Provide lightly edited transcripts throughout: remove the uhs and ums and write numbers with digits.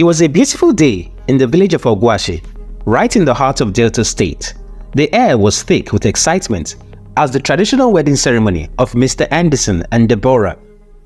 It was a beautiful day in the village of Ogwashi, right in the heart of Delta State. The air was thick with excitement as the traditional wedding ceremony of Mr. Anderson and Deborah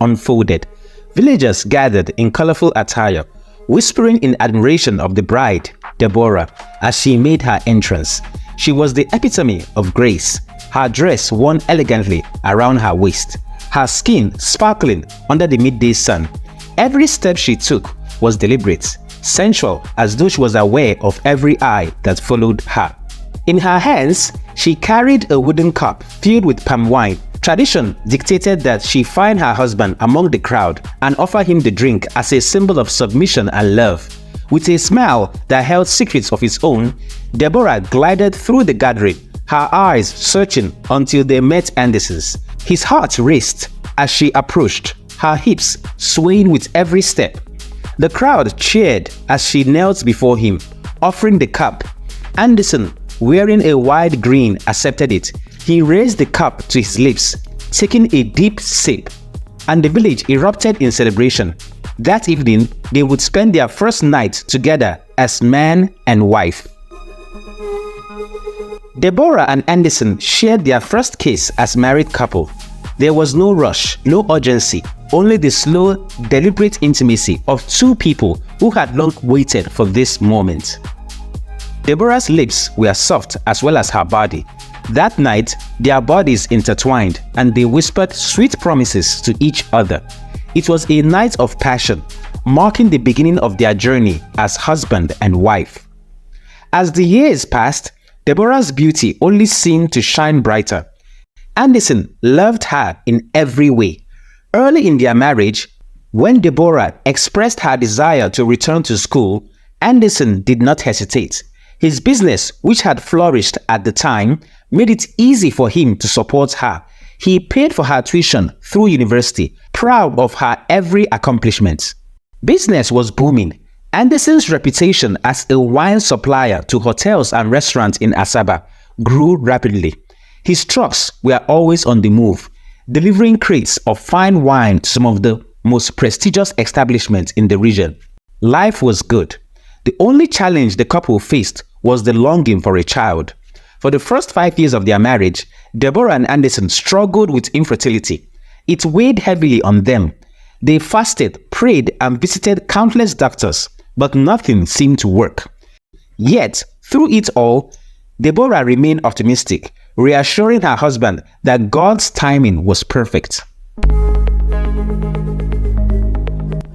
unfolded. Villagers gathered in colorful attire, whispering in admiration of the bride, Deborah, as she made her entrance. She was the epitome of grace, her dress worn elegantly around her waist, her skin sparkling under the midday sun. Every step she took was deliberate, sensual, as though she was aware of every eye that followed her. In her hands, she carried a wooden cup filled with palm wine. Tradition dictated that she find her husband among the crowd and offer him the drink as a symbol of submission and love. With a smile that held secrets of its own, Deborah glided through the gathering, her eyes searching until they met Anderson's. His heart raced as she approached, her hips swaying with every step. The crowd cheered as she knelt before him, offering the cup. Anderson, wearing a wide grin, accepted it. He raised the cup to his lips, taking a deep sip, and the village erupted in celebration. That evening, they would spend their first night together as man and wife. Deborah and Anderson shared their first kiss as married couple. There was no rush, no urgency, only the slow, deliberate intimacy of two people who had long waited for this moment. Deborah's lips were soft as well as her body. That night, their bodies intertwined and they whispered sweet promises to each other. It was a night of passion, marking the beginning of their journey as husband and wife. As the years passed, Deborah's beauty only seemed to shine brighter. Anderson loved her in every way. Early in their marriage, when Deborah expressed her desire to return to school, Anderson did not hesitate. His business, which had flourished at the time, made it easy for him to support her. He paid for her tuition through university, proud of her every accomplishment. Business was booming. Anderson's reputation as a wine supplier to hotels and restaurants in Asaba grew rapidly. His trucks were always on the move, delivering crates of fine wine to some of the most prestigious establishments in the region. Life was good. The only challenge the couple faced was the longing for a child. For the first 5 years of their marriage, Deborah and Anderson struggled with infertility. It weighed heavily on them. They fasted, prayed, and visited countless doctors, but nothing seemed to work. Yet, through it all, Deborah remained optimistic, reassuring her husband that God's timing was perfect.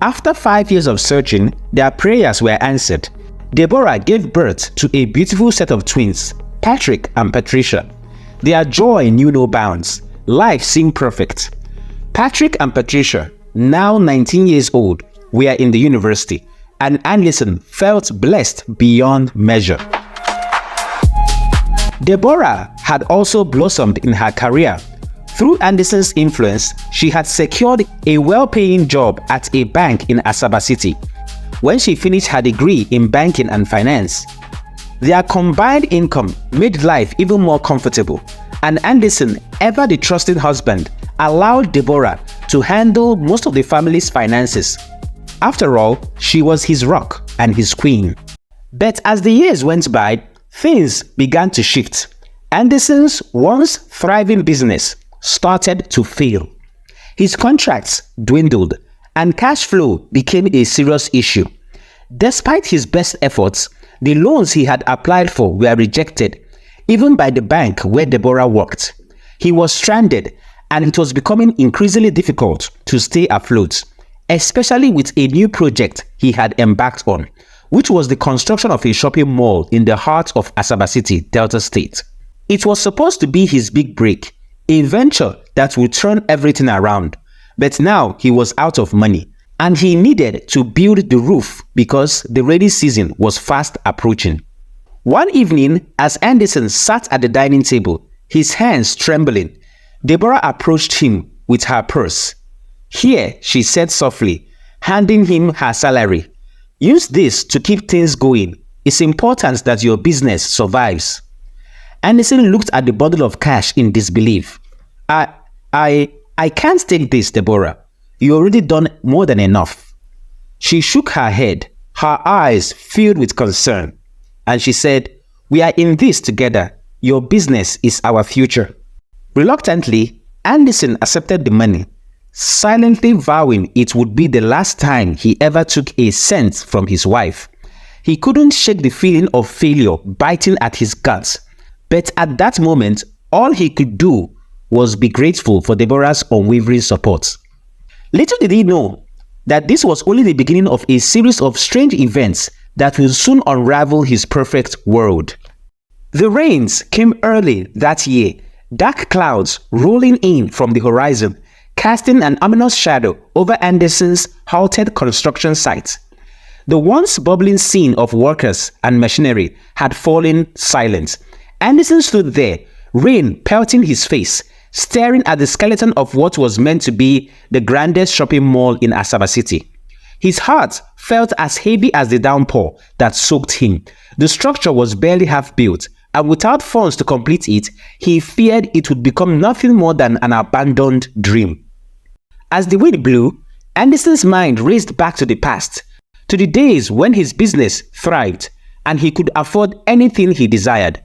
After 5 years of searching, their prayers were answered. Deborah gave birth to a beautiful set of twins, Patrick and Patricia. Their joy knew no bounds. Life seemed perfect. Patrick and Patricia, now 19 years old, were in the university, and Anderson felt blessed beyond measure. Deborah had also blossomed in her career. Through Anderson's influence, she had secured a well-paying job at a bank in Asaba City. When she finished her degree in banking and finance, their combined income made life even more comfortable, and Anderson, ever the trusting husband, allowed Deborah to handle most of the family's finances. After all, she was his rock and his queen. But as the years went by, things began to shift. Anderson's once thriving business started to fail. His contracts dwindled and cash flow became a serious issue. Despite his best efforts, the loans he had applied for were rejected, even by the bank where Deborah worked. He was stranded, and it was becoming increasingly difficult to stay afloat, especially with a new project he had embarked on, which was the construction of a shopping mall in the heart of Asaba City, Delta State. It was supposed to be his big break, a venture that would turn everything around. But now he was out of money, and he needed to build the roof because the rainy season was fast approaching. One evening, as Anderson sat at the dining table, his hands trembling, Deborah approached him with her purse. "Here," she said softly, handing him her salary. "Use this to keep things going. It's important that your business survives." Anderson looked at the bundle of cash in disbelief. I can't take this, Deborah. You already done more than enough." She shook her head, Her eyes filled with concern, and she said, "We are in this together. Your business is our future." Reluctantly, Anderson accepted the money, silently vowing it would be the last time he ever took a cent from his wife. He couldn't shake the feeling of failure biting at his guts, but at that moment, all he could do was be grateful for Deborah's unwavering support. Little did he know that this was only the beginning of a series of strange events that will soon unravel his perfect world. The rains came early that year, dark clouds rolling in from the horizon, casting an ominous shadow over Anderson's halted construction site. The once bubbling scene of workers and machinery had fallen silent. Anderson stood there, rain pelting his face, staring at the skeleton of what was meant to be the grandest shopping mall in Asaba City. His heart felt as heavy as the downpour that soaked him. The structure was barely half built, and without funds to complete it, he feared it would become nothing more than an abandoned dream. As the wind blew, Anderson's mind raced back to the past, to the days when his business thrived and he could afford anything he desired.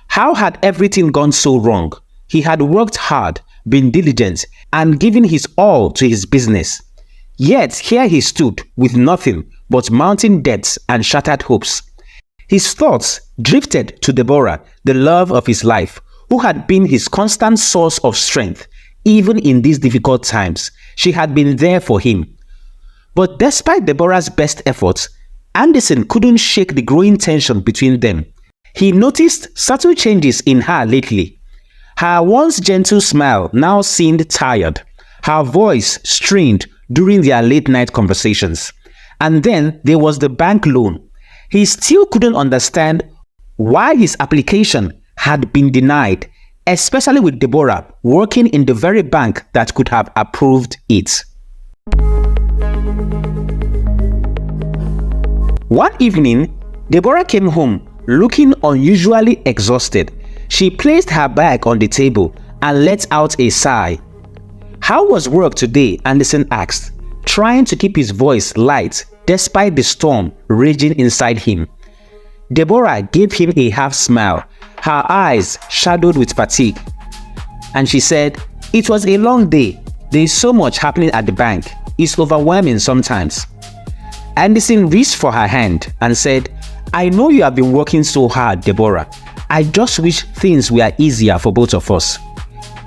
How had everything gone so wrong? He had worked hard, been diligent, and given his all to his business. Yet here he stood with nothing but mounting debts and shattered hopes. His thoughts drifted to Deborah, the love of his life, who had been his constant source of strength. Even in these difficult times, she had been there for him. But despite Deborah's best efforts, Anderson couldn't shake the growing tension between them. He noticed subtle changes in her lately. Her once gentle smile now seemed tired, her voice strained during their late-night conversations. And then there was the bank loan. He still couldn't understand why his application had been denied, especially with Deborah working in the very bank that could have approved it. One evening, Deborah came home looking unusually exhausted. She placed her bag on the table and let out a sigh. "How was work today?" Anderson asked, trying to keep his voice light despite the storm raging inside him. Deborah gave him a half smile, her eyes shadowed with fatigue. And she said, "It was a long day. There is so much happening at the bank. It's overwhelming sometimes." Anderson reached for her hand and said, "I know you have been working so hard, Deborah. I just wish things were easier for both of us."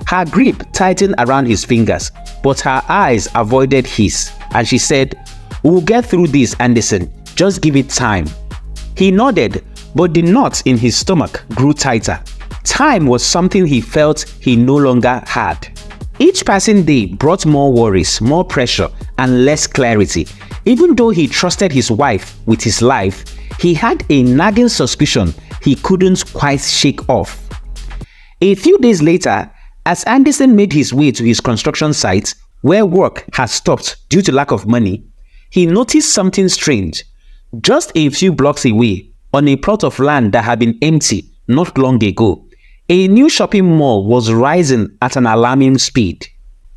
Her grip tightened around his fingers, but her eyes avoided his, and she said, "We'll get through this, Anderson. Just give it time." He nodded, but the knot in his stomach grew tighter. Time was something he felt he no longer had. Each passing day brought more worries, more pressure, and less clarity. Even though he trusted his wife with his life, he had a nagging suspicion he couldn't quite shake off. A few days later, as Anderson made his way to his construction site, where work had stopped due to lack of money, he noticed something strange. Just a few blocks away, on a plot of land that had been empty not long ago, a new shopping mall was rising at an alarming speed.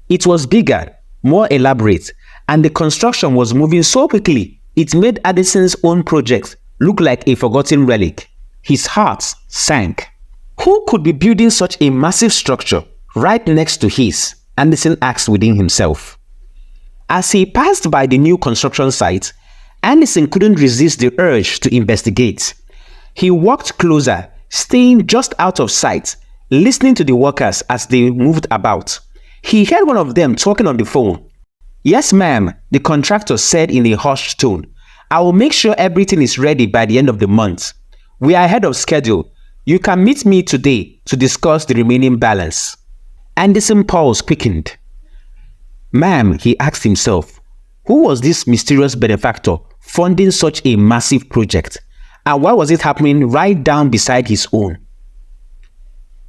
It was bigger, more elaborate, and the construction was moving so quickly it made Anderson's own project look like a forgotten relic. His heart sank. Who could be building such a massive structure right next to his? Anderson asked within himself. As he passed by the new construction site, Anderson couldn't resist the urge to investigate. He walked closer, staying just out of sight, listening to the workers as they moved about. He heard one of them talking on the phone. "Yes, ma'am," the contractor said in a hushed tone. "I will make sure everything is ready by the end of the month. We are ahead of schedule. You can meet me today to discuss the remaining balance." Anderson's pulse quickened. "Ma'am," he asked himself, who was this mysterious benefactor funding such a massive project? And why was it happening right down beside his own?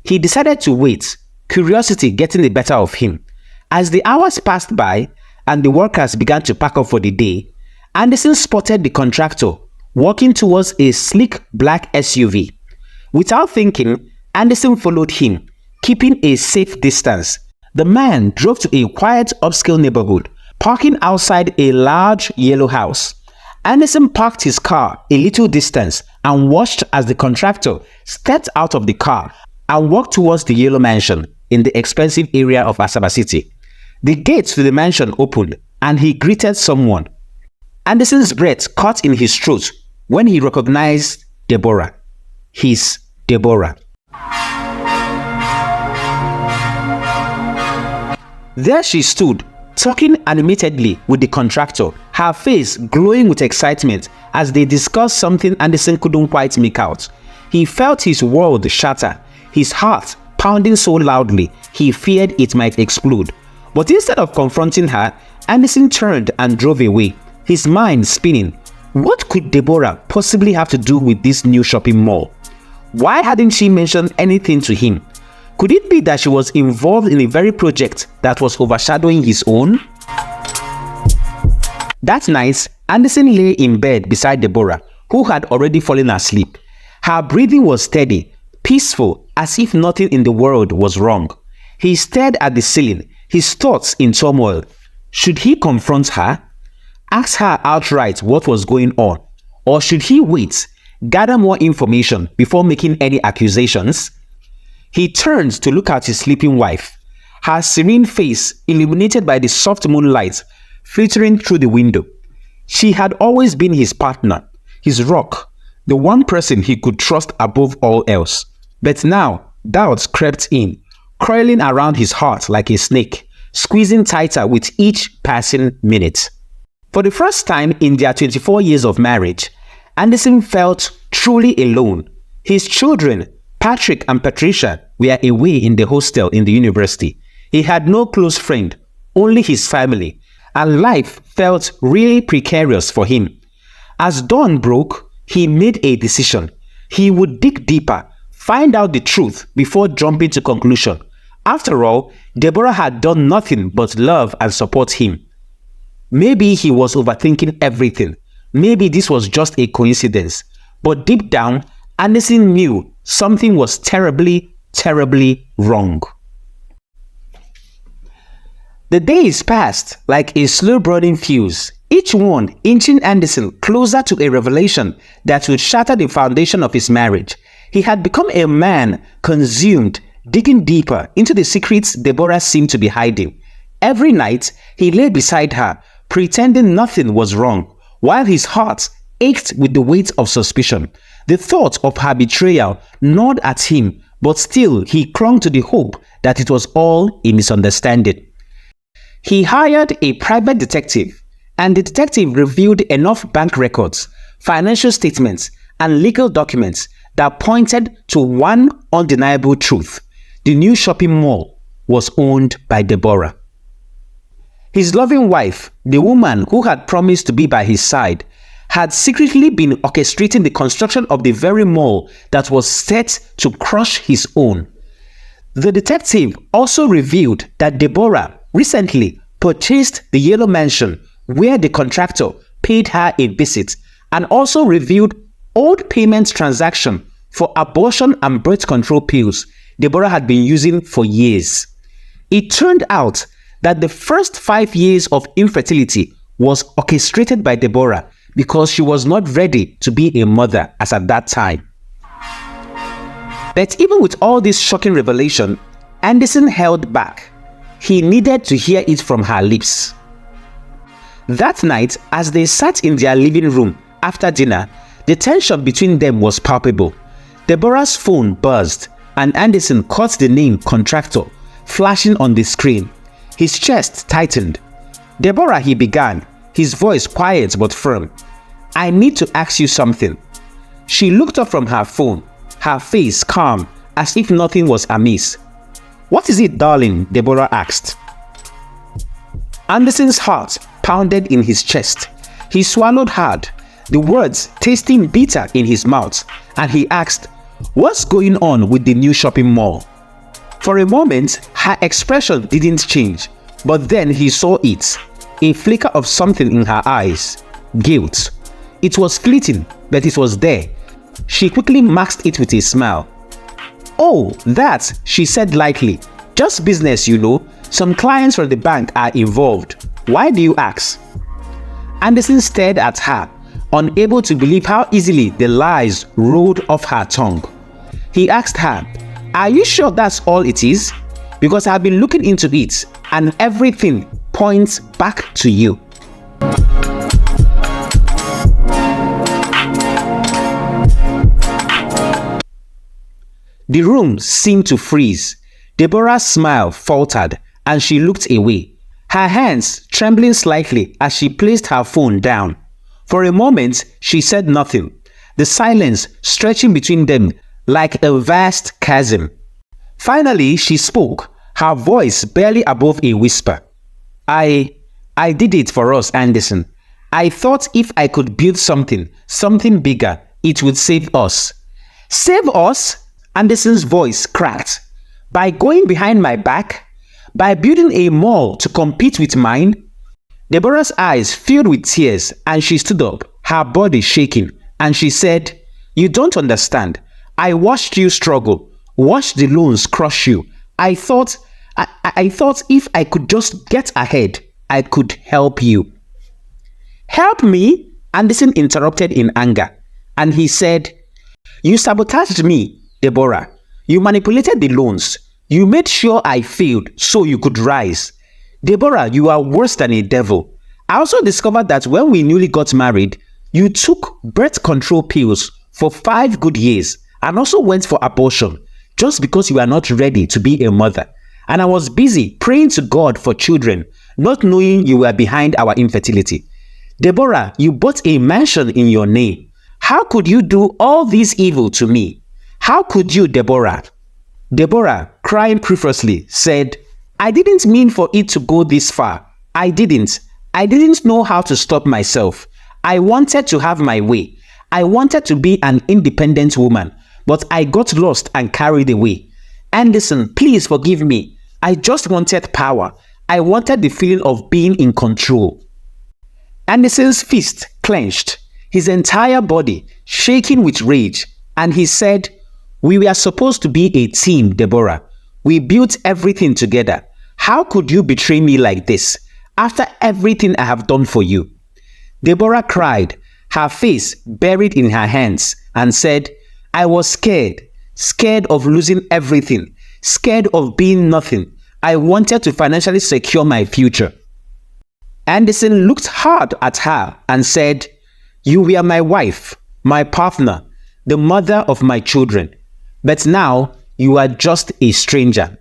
He decided to wait, curiosity getting the better of him. As the hours passed by and the workers began to pack up for the day, Anderson spotted the contractor walking towards a sleek black SUV. Without thinking, Anderson followed him, keeping a safe distance. The man drove to a quiet upscale neighborhood, parking outside a large yellow house. Anderson parked his car a little distance and watched as the contractor stepped out of the car and walked towards the yellow mansion in the expensive area of Asaba City. The gates to the mansion opened and he greeted someone. Anderson's breath caught in his throat when he recognized Deborah. His Deborah. There she stood, talking animatedly with the contractor, her face glowing with excitement as they discussed something Anderson couldn't quite make out. He felt his world shatter, his heart pounding so loudly he feared it might explode. But instead of confronting her, Anderson turned and drove away, his mind spinning. What could Deborah possibly have to do with this new shopping mall? Why hadn't she mentioned anything to him? Could it be that she was involved in the very project that was overshadowing his own? That night, Anderson lay in bed beside Deborah, who had already fallen asleep. Her breathing was steady, peaceful, as if nothing in the world was wrong. He stared at the ceiling, his thoughts in turmoil. Should he confront her? Ask her outright what was going on? Or should he wait, gather more information before making any accusations? He turned to look at his sleeping wife, her serene face illuminated by the soft moonlight filtering through the window. She had always been his partner, his rock, the one person he could trust above all else. But now, doubts crept in, coiling around his heart like a snake, squeezing tighter with each passing minute. For the first time in their 24 years of marriage, Anderson felt truly alone. His children, Patrick and Patricia, were away in the hostel in the university. He had no close friend, only his family, and life felt really precarious for him. As dawn broke, he made a decision. He would dig deeper, find out the truth before jumping to conclusion. After all, Deborah had done nothing but love and support him. Maybe he was overthinking everything. Maybe this was just a coincidence. But deep down, Anderson knew something was terribly, terribly wrong. The days passed like a slow-burning fuse, each one inching Anderson closer to a revelation that would shatter the foundation of his marriage. He had become a man consumed, digging deeper into the secrets Deborah seemed to be hiding. Every night, he lay beside her, pretending nothing was wrong, while his heart ached with the weight of suspicion. The thought of her betrayal gnawed at him, but still he clung to the hope that it was all a misunderstanding. He hired a private detective, and the detective reviewed enough bank records, financial statements, and legal documents that pointed to one undeniable truth. The new shopping mall was owned by Deborah. His loving wife, the woman who had promised to be by his side, had secretly been orchestrating the construction of the very mall that was set to crush his own. The detective also revealed that Deborah recently purchased the yellow mansion where the contractor paid her a visit, and also revealed old payment transactions for abortion and birth control pills Deborah had been using for years. It turned out that the first 5 years of infertility was orchestrated by Deborah because she was not ready to be a mother as at that time. But even with all this shocking revelation, Anderson held back. He needed to hear it from her lips. That night, as they sat in their living room after dinner, the tension between them was palpable. Deborah's phone buzzed, and Anderson caught the name contractor flashing on the screen. His chest tightened. "Deborah," he began, his voice quiet but firm. "I need to ask you something." She looked up from her phone, her face calm, as if nothing was amiss. "What is it, darling?" Deborah asked. Anderson's heart pounded in his chest. He swallowed hard, the words tasting bitter in his mouth, and he asked, "What's going on with the new shopping mall?" For a moment, her expression didn't change, but then he saw it, a flicker of something in her eyes. Guilt. It was fleeting, but it was there. She quickly masked it with a smile. "Oh, that," she said lightly. "Just business, you know. Some clients from the bank are involved. Why do you ask?" Anderson stared at her, unable to believe how easily the lies rolled off her tongue. He asked her, "Are you sure that's all it is? Because I've been looking into it and everything points back to you." The room seemed to freeze. Deborah's smile faltered and she looked away, her hands trembling slightly as she placed her phone down. For a moment, she said nothing, the silence stretching between them like a vast chasm. Finally, she spoke, her voice barely above a whisper. I did it for us, Anderson. I thought if I could build something bigger, it would save us." "Save us?" Anderson's voice cracked. "By going behind my back? By building a mall to compete with mine?" Deborah's eyes filled with tears and she stood up, her body shaking, and she said, "You don't understand. I watched you struggle, watched the loans crush you. I thought if I could just get ahead, I could help you." "Help me?" Anderson interrupted in anger, and he said, "You sabotaged me, Deborah. You manipulated the loans. You made sure I failed so you could rise. Deborah, you are worse than a devil. I also discovered that when we newly got married, you took birth control pills for 5 good years and also went for abortion just because you are not ready to be a mother. And I was busy praying to God for children, not knowing you were behind our infertility. Deborah, you bought a mansion in your name. How could you do all this evil to me? How could you, Deborah?" Deborah, crying profusely, said, "I didn't mean for it to go this far. I didn't know how to stop myself. I wanted to have my way. I wanted to be an independent woman, but I got lost and carried away. Anderson, please forgive me. I just wanted power. I wanted the feeling of being in control." Anderson's fist clenched, his entire body shaking with rage, and he said, "We were supposed to be a team, Deborah. We built everything together. How could you betray me like this, after everything I have done for you?" Deborah cried, her face buried in her hands, and said, "I was scared of losing everything, scared of being nothing. I wanted to financially secure my future." Anderson looked hard at her and said, "You were my wife, my partner, the mother of my children. But now you are just a stranger."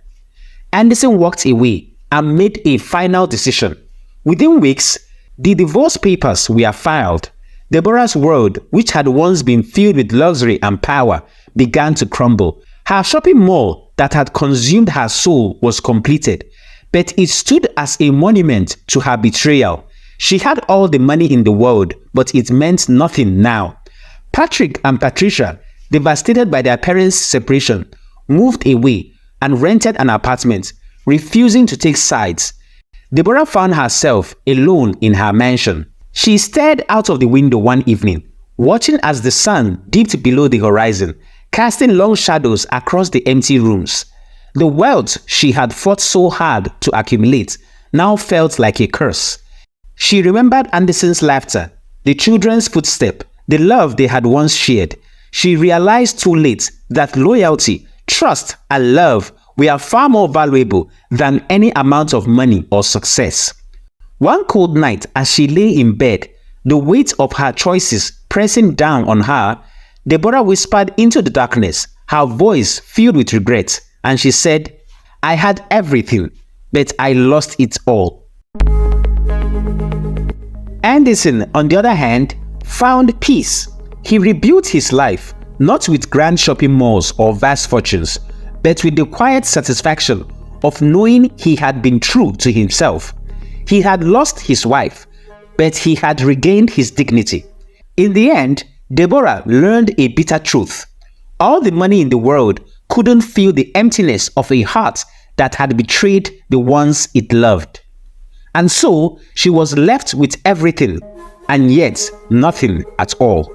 Anderson walked away and made a final decision. Within weeks, the divorce papers were filed. Deborah's world, which had once been filled with luxury and power, began to crumble. Her shopping mall that had consumed her soul was completed, but it stood as a monument to her betrayal. She had all the money in the world, but it meant nothing now. Patrick and Patricia, devastated by their parents' separation, moved away and rented an apartment, refusing to take sides. Deborah found herself alone in her mansion. She stared out of the window one evening, watching as the sun dipped below the horizon, casting long shadows across the empty rooms. The wealth she had fought so hard to accumulate now felt like a curse. She remembered Anderson's laughter, the children's footsteps, the love they had once shared. She realized too late that loyalty, trust, and love were far more valuable than any amount of money or success. One cold night, as she lay in bed, the weight of her choices pressing down on her, Deborah whispered into the darkness, her voice filled with regret, and she said, "I had everything, but I lost it all." Anderson, on the other hand, found peace. He rebuilt his life, not with grand shopping malls or vast fortunes, but with the quiet satisfaction of knowing he had been true to himself. He had lost his wife, but he had regained his dignity. In the end, Deborah learned a bitter truth. All the money in the world couldn't fill the emptiness of a heart that had betrayed the ones it loved. And so she was left with everything, and yet nothing at all.